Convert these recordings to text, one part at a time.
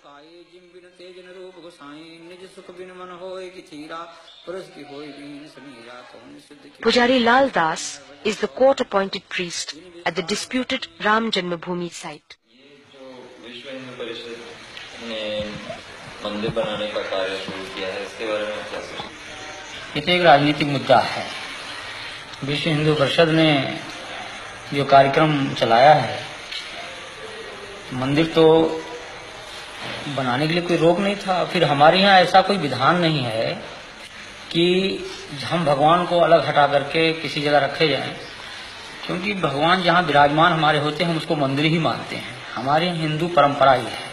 काये जिम बिन तेजन रूप गोसाई निज सुख बिन मन होए कि थीरा पुरुष की होए बीन समीरा कौन सिद्ध की। Pujari Lal Das is the court-appointed priest at the disputed Ram Janmabhoomi site. ये जो विश्व हिंदू परिषद ने मंदिर बनाने का कार्य शुरू किया है, इसके बारे में क्या सोचते? ये एक राजनीतिक मुद्दा है। विश्व हिंदू परिषद ने जो कार्यक्रम चलाया है, मंदिर तो बनाने के लिए कोई रोक नहीं था। फिर हमारे यहाँ ऐसा कोई विधान नहीं है कि हम भगवान को अलग हटा करके किसी जगह रखे जाएं, क्योंकि भगवान जहाँ विराजमान हमारे होते हैं हम उसको मंदिर ही मानते हैं। हमारे यहाँ हिंदू परंपरा ही है,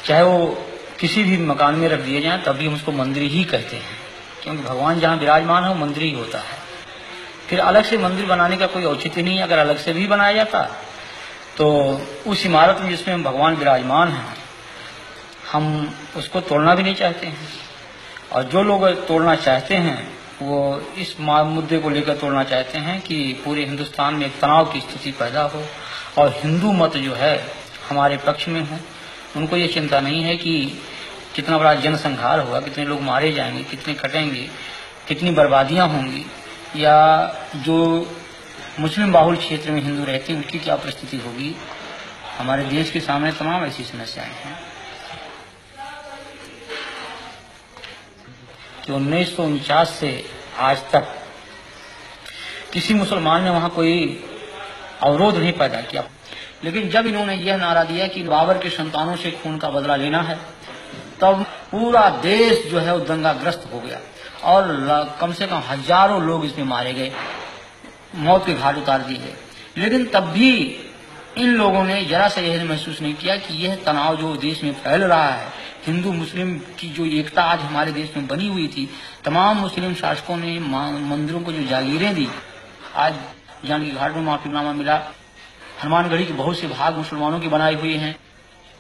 चाहे वो किसी भी मकान में रख दिए जाएं तब भी हम उसको मंदिर ही कहते हैं, क्योंकि भगवान जहाँ विराजमान है वो मंदिर ही होता है। फिर अलग से मंदिर बनाने का कोई औचित्य नहीं है। अगर अलग से भी बनाया जाता तो उस इमारत में जिसमें भगवान विराजमान हैं, हम उसको तोड़ना भी नहीं चाहते हैं। और जो लोग तोड़ना चाहते हैं वो इस मुद्दे को लेकर तोड़ना चाहते हैं कि पूरे हिंदुस्तान में एक तनाव की स्थिति पैदा हो और हिंदू मत जो है हमारे पक्ष में हो। उनको ये चिंता नहीं है कि कितना बड़ा जनसंहार होगा, कितने लोग मारे जाएंगे, कितने कटेंगे, कितनी बर्बादियां होंगी, या जो मुस्लिम बाहुल क्षेत्र में हिंदू रहते हैं उनकी क्या परिस्थिति होगी। हमारे देश के सामने तमाम ऐसी समस्याएं हैं कि 1949 से आज तक किसी मुसलमान ने वहां कोई अवरोध नहीं पैदा किया। लेकिन जब इन्होंने यह नारा दिया कि बाबर के संतानों से खून का बदला लेना है, तब पूरा देश जो है वो दंगाग्रस्त हो गया और कम से कम हजारों लोग इसमें मारे गए, मौत के घाट उतार दिए गए। लेकिन तब भी इन लोगों ने जरा सा यह महसूस नहीं किया कि यह तनाव जो देश में फैल रहा है, हिंदू मुस्लिम की जो एकता आज हमारे देश में बनी हुई थी, तमाम मुस्लिम शासकों ने मंदिरों को जो जागीरें दी। आज जानकी घाट में माफीनामा मिला, हनुमानगढ़ी के बहुत से भाग मुसलमानों की बनाई हुई हैं,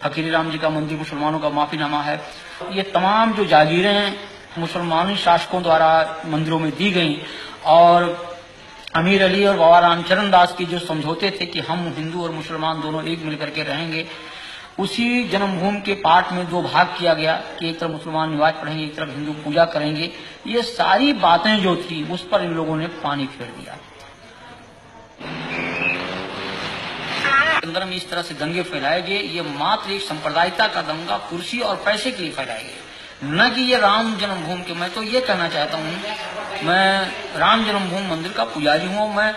फकीर राम जी का मंदिर मुसलमानों का माफीनामा है। ये तमाम जो जागीरें मुसलमानी शासकों द्वारा मंदिरों में दी गई और अमीर अली और बाबा रामचरण दास की जो समझौते थे कि हम हिंदू और मुसलमान दोनों एक मिलकर के रहेंगे, उसी जन्मभूमि के पाठ में दो भाग किया गया कि एक तरफ मुसलमान नमाज पढ़ेंगे, एक तरफ हिंदू पूजा करेंगे। ये सारी बातें जो थी उस पर इन लोगों ने पानी फेर दिया। अंदर में इस तरह से दंगे फैलाए गए, ये मात्र एक सांप्रदायिकता का दंगा कुर्सी और पैसे के लिए फैलाए गए, न कि ये राम जन्मभूमि के। मैं तो ये कहना चाहता हूँ, मैं राम जन्मभूमि मंदिर का पुजारी हूँ। मैं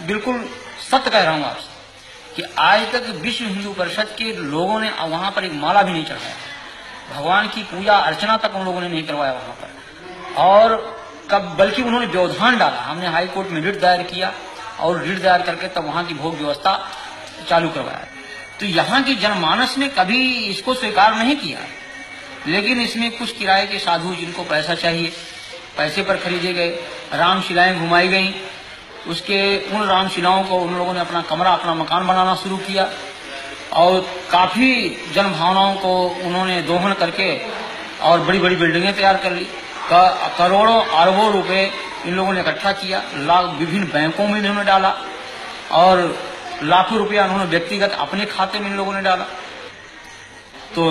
बिल्कुल सत्य कह रहा हूँ आपसे कि आज तक विश्व हिंदू परिषद के लोगों ने वहां पर एक माला भी नहीं चढ़ाया, भगवान की पूजा अर्चना तक उन लोगों ने नहीं करवाया वहां पर। और कब बल्कि उन्होंने व्यवधान डाला। हमने हाई कोर्ट में रिट दायर किया और रिट दायर करके तब वहां की भोग व्यवस्था चालू करवाया। तो यहाँ की जनमानस ने कभी इसको स्वीकार नहीं किया। लेकिन इसमें कुछ किराए के साधु जिनको पैसा चाहिए, पैसे पर खरीदे गए, रामशिलाएं घुमाई गई। उसके उन रामशिलाओं को उन लोगों ने अपना कमरा, अपना मकान बनाना शुरू किया और काफी जन भावनाओं को उन्होंने दोहन करके और बड़ी बड़ी बिल्डिंगें तैयार कर ली। करोड़ों अरबों रुपए इन लोगों ने इकट्ठा किया, विभिन्न बैंकों में इन्होंने डाला और लाखों रुपया उन्होंने व्यक्तिगत अपने खाते में इन लोगों ने डाला। तो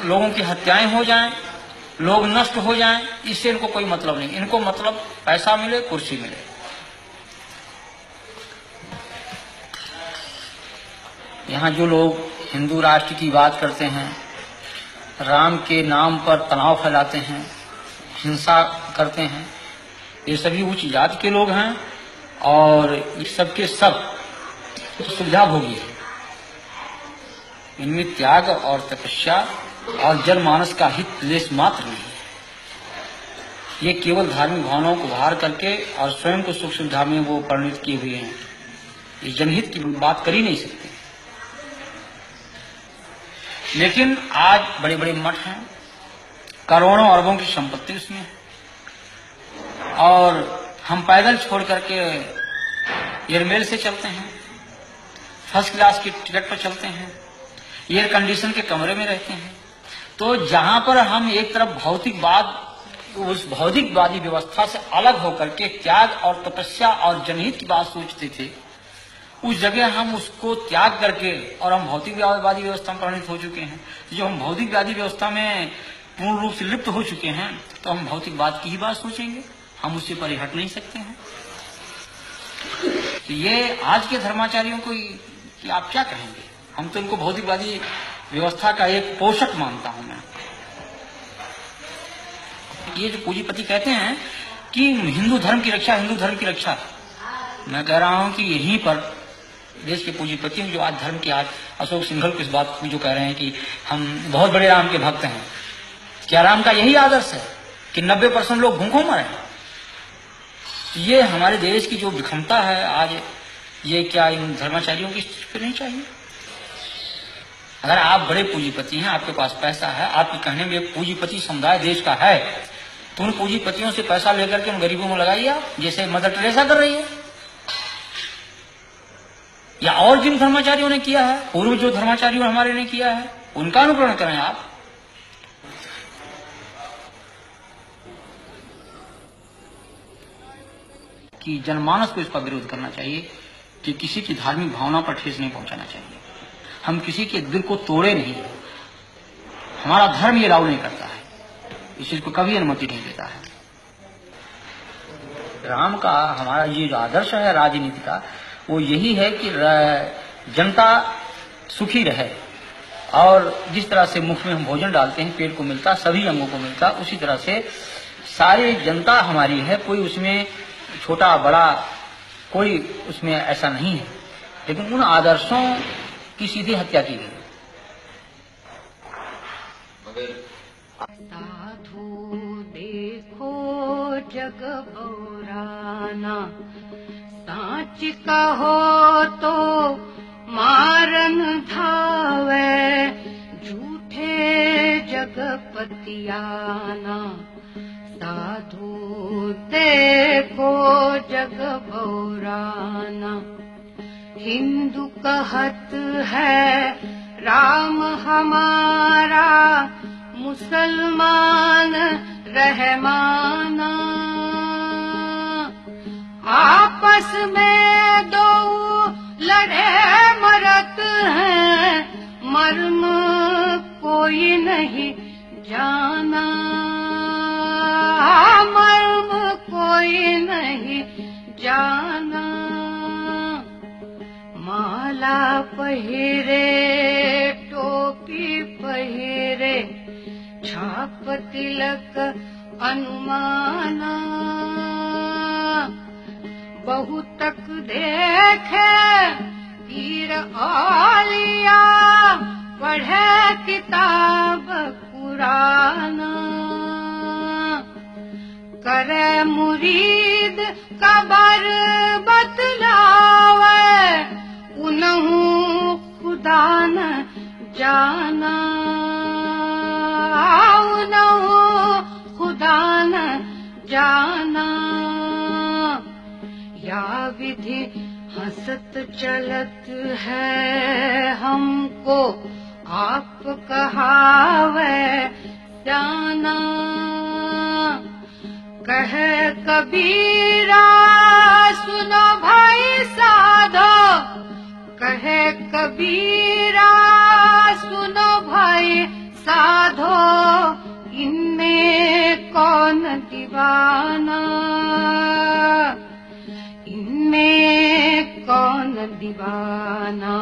लोगों की हत्याएं हो जाएं, लोग नष्ट हो जाएं, इससे इनको कोई मतलब नहीं। इनको मतलब पैसा मिले, कुर्सी मिले। यहाँ जो लोग हिंदू राष्ट्र की बात करते हैं, राम के नाम पर तनाव फैलाते हैं, हिंसा करते हैं, ये सभी उच्च जाति के लोग हैं और ये सबके सब सुविधा भोगी है। इनमें त्याग और तपस्या और जनमानस का हित लेश मात्र नहीं है। ये केवल धार्मिक भावनाओं को बाहर करके और स्वयं को सुख सुविधा में वो परिणित किए हुए हैं। ये जनहित की बात कर ही नहीं सकते। लेकिन आज बड़े बड़े मठ हैं, करोड़ों अरबों की संपत्ति उसमें है और हम पैदल छोड़ करके एयरमेल से चलते हैं, फर्स्ट क्लास की टिकट पर चलते हैं, एयर कंडीशन के कमरे में रहते हैं। तो जहां पर हम एक तरफ भौतिकवाद, उस भौतिकवादी व्यवस्था से अलग होकर के त्याग और तपस्या और जनहित की बात सोचते थे, उस जगह हम उसको त्याग करके और हम भौतिकवादी व्यवस्था में परिणत हो चुके हैं। जो हम भौतिकवादी व्यवस्था में पूर्ण रूप से लिप्त हो चुके हैं तो हम भौतिकवाद की ही बात सोचेंगे, हम उससे परे हट नहीं सकते हैं। तो ये आज के धर्माचार्यों को कि आप क्या कहेंगे? हम तो इनको भौतिकवादी व्यवस्था का एक पोषक मानता हूं मैं। ये जो पूंजीपति कहते हैं कि हिंदू धर्म की रक्षा, हिंदू धर्म की रक्षा, मैं कह रहा हूं कि यहीं पर देश के पूंजीपति जो आज धर्म के आज अशोक सिंघल को इस बात में जो कह रहे हैं कि हम बहुत बड़े राम के भक्त हैं, क्या राम का यही आदर्श है कि 90% लोग भूखों मरे? ये हमारे देश की जो विषमता है आज, ये क्या इन धर्माचार्यों की स्थिति नहीं चाहिए? अगर आप बड़े पूंजीपति हैं, आपके पास पैसा है, आपके कहने में पूंजीपति समुदाय देश का है, तो उन पूंजीपतियों से पैसा लेकर के उन गरीबों में लगाइए आप, जैसे मदर टेरेसा कर रही है, या और जिन धर्माचार्यों ने किया है, पूर्व जो धर्माचार्यों हमारे ने किया है, उनका अनुकरण करें आप। कि जनमानस को इसका विरोध करना चाहिए कि किसी की धार्मिक भावना पर ठेस नहीं पहुंचाना चाहिए। हम किसी के दिल को तोड़े नहीं, हमारा धर्म ये अलाउ नहीं करता है, इस चीज को कभी अनुमति नहीं देता है। राम का हमारा ये जो आदर्श है राजनीति का, वो यही है कि जनता सुखी रहे, और जिस तरह से मुख में हम भोजन डालते हैं पेट को मिलता, सभी अंगों को मिलता, उसी तरह से सारी जनता हमारी है, कोई उसमें छोटा बड़ा कोई उसमें ऐसा नहीं है। लेकिन उन आदर्शों की सीधी हत्या की गई। साधु देखो जग बौराना, साच कहो तो मारन धावे, झूठे जगपतियाना। साधु देखो जग बौराना, हिंदू कहत है राम हमारा, मुसलमान रहमाना। आपस में दो लड़े मरत हैं, मर्म कोई नहीं जाना, मर्म कोई नहीं जाना। माला पहिरे टोपी पहिरे, छाप तिलक अनुमाना। बहुतक देखे पीर औलिया, पढ़े किताब पुराना। करे मुरीद कबर बतलावे, उनहु खुदा न जाना, उनहु खुदा न जाना। या विधि हंसत चलत है हमको, आप कहावे जाना। कहे कबीरा सुनो भाई साधो, कहे कबीरा सुनो भाई साधो, इनमें कौन दीवाना, इनमें कौन दीवाना।